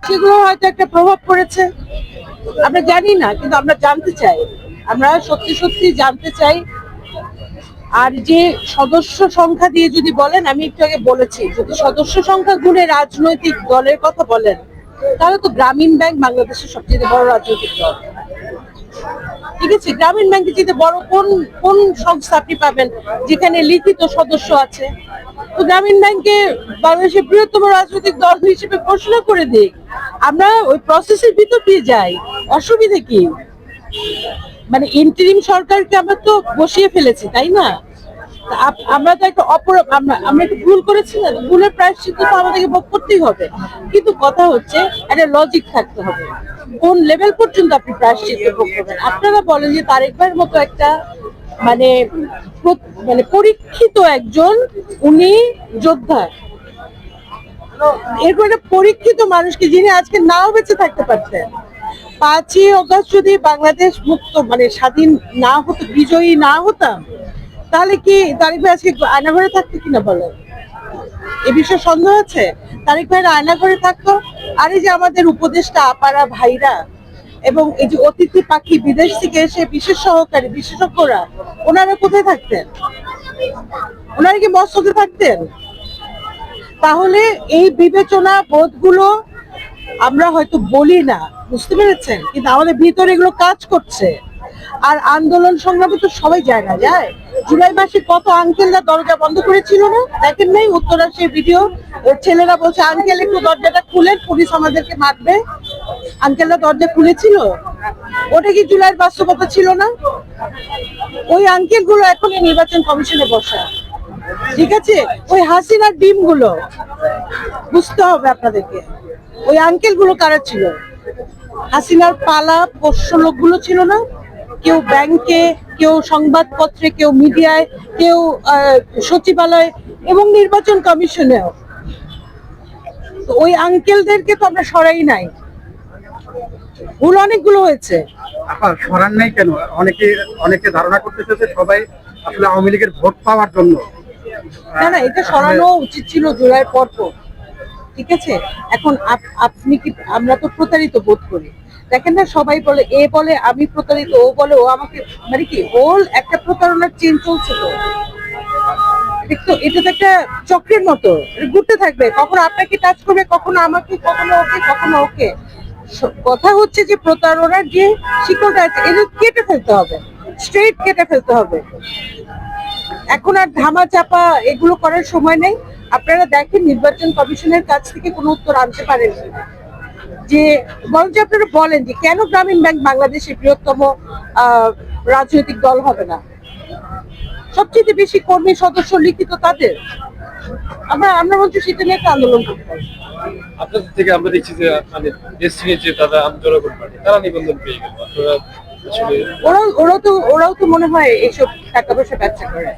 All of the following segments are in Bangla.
সেগুলো হয়তো একটা প্রভাব পড়েছে, আমরা জানি না, কিন্তু আমরা জানতে চাই, আমরা সত্যি সত্যি জানতে চাই। আর যে সদস্য সংখ্যা দিয়ে যদি বলেন, আমি একটু আগে বলেছি, যদি সদস্য সংখ্যা গুণে রাজনৈতিক দলের কথা বলেন, তাহলে তো গ্রামীণ ব্যাংক বাংলাদেশের সবচেয়ে বড় রাজনৈতিক দল। ঠিক আছে, গ্রামীণ ব্যাংকে যেতে বড় কোন কোন সংস্থা আপনি পাবেন যেখানে লিখিত সদস্য আছে? তো গ্রামীণ ব্যাংকে বাংলাদেশের বৃহত্তম রাজনৈতিক দল হিসেবে ঘোষণা করে দিই, আমরা ওই প্রসেসের ভিতর দিয়ে যাই, অসুবিধা কি? মানে ইন্টারিম সরকারকে আমরা তো বসিয়ে ফেলেছি, তাই না? আমরা তো একটা অপরাধ, আমরা একটা ভুল করেছি না, ভুলের প্রায়শ্চিত্ত তো আমাদেরকে ভোগ করতেই হবে। কিন্তু কথা হচ্ছে একটা লজিক থাকতে হবে, কোন লেভেল পর্যন্ত আপনি প্রায়শ্চিত্ত ভোগ করবেন। আপনারা বলেন যে তারেক ভাইয়ের মতো একটা মানে মানে পরীক্ষিত একজন, উনি যোদ্ধা, এরকম একটা পরীক্ষিত মানুষকে, যিনি আজকে নাও বেঁচে থাকতে পারতেন, 5ই অগস্ট যদি বাংলাদেশ মুক্ত মানে স্বাধীন না হতো, বিজয়ী না হতাম, তাহলে কি তারেক ভাই আজকে আয়নাঘরে থাকতো কিনা বলেন? এ বিষয়ে সন্দেহ আছে? তারেক ভাইয়ের আয়নাঘরে থাকতো। আর এই যে আমাদের উপদেষ্টা আপারা ভাইরা এবং এই যে অতিথি পাখি বিদেশ থেকে এসে বিশেষ সহকারী বিশেষজ্ঞরা, ওনারা কোথায় থাকতেন? ওনারা কি মস্কোতে থাকতেন? তাহলে এই বিবেচনা বোধগুলো আমরা হয়তো বলি না, বুঝতে পেরেছেন, কিন্তু আমাদের ভিতরে এগুলো কাজ করছে। আর আন্দোলন সংগ্রামে তো সবাই যায় না, যায়। জুলাই মাসে কত আঙ্কেলরা দরজা বন্ধ করেছিল না, দেখেন নাই? উত্তরা সেই ভিডিও, ছেলেরা বলছে আঙ্কেল একটু দরজাটা খুলেন, পুলিশ আমাদেরকে মারবে। আঙ্কেলরা দরজা খুলেছিল। ওটা কি জুলাইয়ের বাস্তবতা ছিল না? ওই আঙ্কেল গুলো এখন নির্বাচন কমিশনে বসা, ঠিক আছে? ওই হাসিনার ডিম গুলো বুঝতে হবে আপনাদেরকে, ওই আঙ্কেল গুলো কারা ছিল? হাসিনার পালা পোষ্য লোকগুলো ছিল না? কেউ ব্যাংকে, কেউ সংবাদপত্রে, কেউ মিডিয়ায়, কেউ সচিবালয় এবং নির্বাচন কমিশনেও। ওই আঙ্কেলদেরকে তো আমরা সরাই নাই, ভুল অনেকগুলো হয়েছে। সরান নাই কেন? অনেকে অনেকে ধারণা করতেছে যে সবাই আসলে আওয়ামী লীগের ভোট পাওয়ার জন্য। না না, এটা সরানো উচিত ছিল জুলাইয়ের পর। ঠিক আছে, এখন আপনি কি, আমরা তো প্রতারিত বোধ করি, দেখেন না? সবাই বলে, এ বলে আমি প্রতারিত, ও বলে ও আমাকে, মানে কি হোল একটা প্রতারণার চেন চলছে তো। দেখতো, এটা তো একটা চক্রের মতো ঘুরতে থাকবে, কখনো আপনাকে টাচ করবে, কখনো আমাকে, কখনো ওকে, কখনো ওকে। কথা হচ্ছে যে প্রতারণার যে শিকড়টা আছে, এটা কেটে ফেলতে হবে, স্ট্রেট কেটে ফেলতে হবে। এখন আর ধামা চাপা এগুলো করার সময় নেই। আপনারা দেখেন নির্বাচন কমিশনের কাছ থেকে কোনো উত্তর আনতে পারেন যে, বরঞ্চ আপনারা বলেন যে কেন গ্রামীণ ব্যাংক বাংলাদেশের বৃহত্তম রাজনৈতিক দল হবে না? সবচেয়ে বেশি কর্মী সদস্য লিখিত তাদের। আমরা বলছি সেটা নিয়ে একটা আন্দোলন করতে পারি। আপনাদের থেকে আমরা দেখছি যে মানে ডেস্টিনি যে তারা জনগণ পার্টি, তারা নিবন্ধন পেয়ে গেল। আপনারা আসলে ওরাও তো মনে হয় এইসব টাকা পয়সা ব্যবসা করে।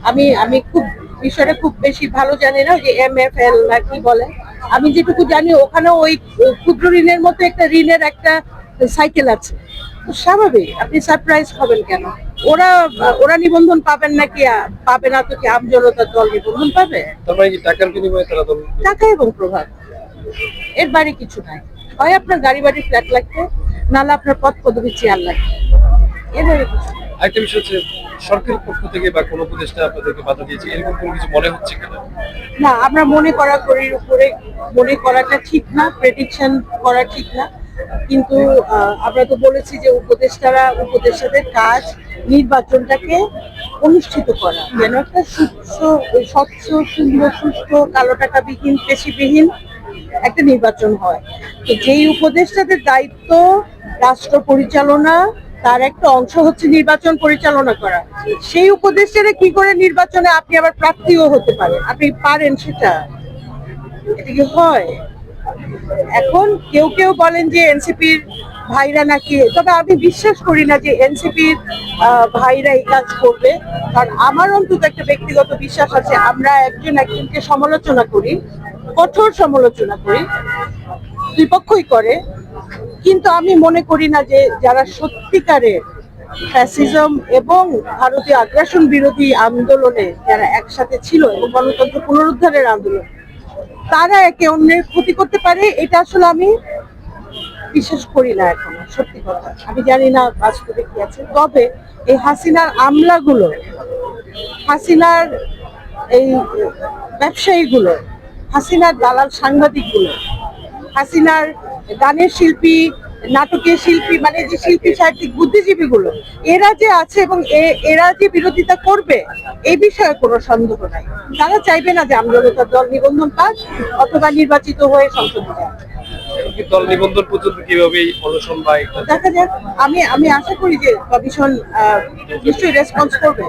আমি আমি খুব বিষয়টা খুব বেশি ভালো জানি না, যে MFL না কি বলে। আমি যেটুকু জানি, ওখানে ওই ক্ষুদ্র ঋণের মতো একটা ঋণের একটা সাইকেল আছে। তো স্বাভাবিক আপনি সারপ্রাইজ হবেন কেন? ওরা ওরা নিবন্ধন পাবেন নাকি? পাবে না তো কি আম জনতার দল নিবন্ধন পাবে? তার মানে কি টাকার বিনিময়ে তারা দল? টাকা এবং প্রভাব, এর বাইরে কিছু নাই। হয় আপনার গাড়ি বাড়ি ফ্ল্যাট লাগবে, নাহলে আপনার পদ পদবি চেয়ার লাগবে, এর বাইরে কিছু নাই। আরেকটা বিষয় হচ্ছে, সরকারের পক্ষ থেকে বা কোনো উপদেষ্টা আপনাদেরকে বাধা দিয়েছে, এরকম কোনো কিছু মনে হচ্ছে কিনা? না, আমরা মনে করা করির উপরে মনে করাটা ঠিক না, প্রেডিকশন করা ঠিক না। কিন্তু আমরা তো বলেছি যে উপদেষ্টাদের কাজ নির্বাচনটাকে অনুষ্ঠিত করা, যেন একটা স্বচ্ছ, সুন্দর, সুষ্ঠু, কালো টাকা বিহীন, পেশিবিহীন একটা নির্বাচন হয়। তো যেই উপদেষ্টাদের দায়িত্ব রাষ্ট্র পরিচালনা, তার একটা অংশ হচ্ছে নির্বাচন পরিচালনা করা, সেই উপদেষ্টারা কি করে নির্বাচনে আপনি আবার প্রার্থীও হতে পারেন? আপনি পারেন সেটা? এটা কি হয়? এখন কেউ কেউ বলেন যে এনসিপির ভাইরা নাকি, তবে আমি বিশ্বাস করি না যে এনসিপির ভাইরা এই কাজ করবে। কারণ আমার অন্তত একটা ব্যক্তিগত বিশ্বাস আছে, আমরা একজন একজনকে সমালোচনা করি, কঠোর সমালোচনা করি, দুই পক্ষই করে, কিন্তু আমি মনে করি না যে যারা সত্যিকারের ফ্যাসিজম এবং ভারতীয় আগ্রাসন বিরোধী আন্দোলনে যারা একসাথে ছিল এবং গণতন্ত্র পুনরুদ্ধারের আন্দোলন, তারা একে অন্যের ক্ষতি করতে পারে, এটা আসলে আমি বিশ্বাস করি না এখন, সত্যি কথা। আমি জানি না বাস্তবে কি আছে, তবে এই হাসিনার আমলাগুলো, হাসিনার এই ব্যবসায়ীগুলো, হাসিনার দালাল সাংবাদিকগুলো, হাসিনার গানের শিল্পী, নাটকের শিল্পী, মানে যে শিল্পী সাহিত্যিক বুদ্ধিজীবীগুলো, এরা যে আছে এবং এরা যে বিরোধিতা করবে এই বিষয়ে কোনো সন্দেহ নাই। তারা চাইবে না যে আমজনতার দল নিবন্ধন পাক অথবা নির্বাচিত হয়ে সংসদে যাক। কি দল নিবন্ধন পর্যন্ত কিভাবে এই অনশন বা একটা দেখা যাক, আমি আশা করি যে কমিশন নিশ্চয়ই রেসপন্স করবে।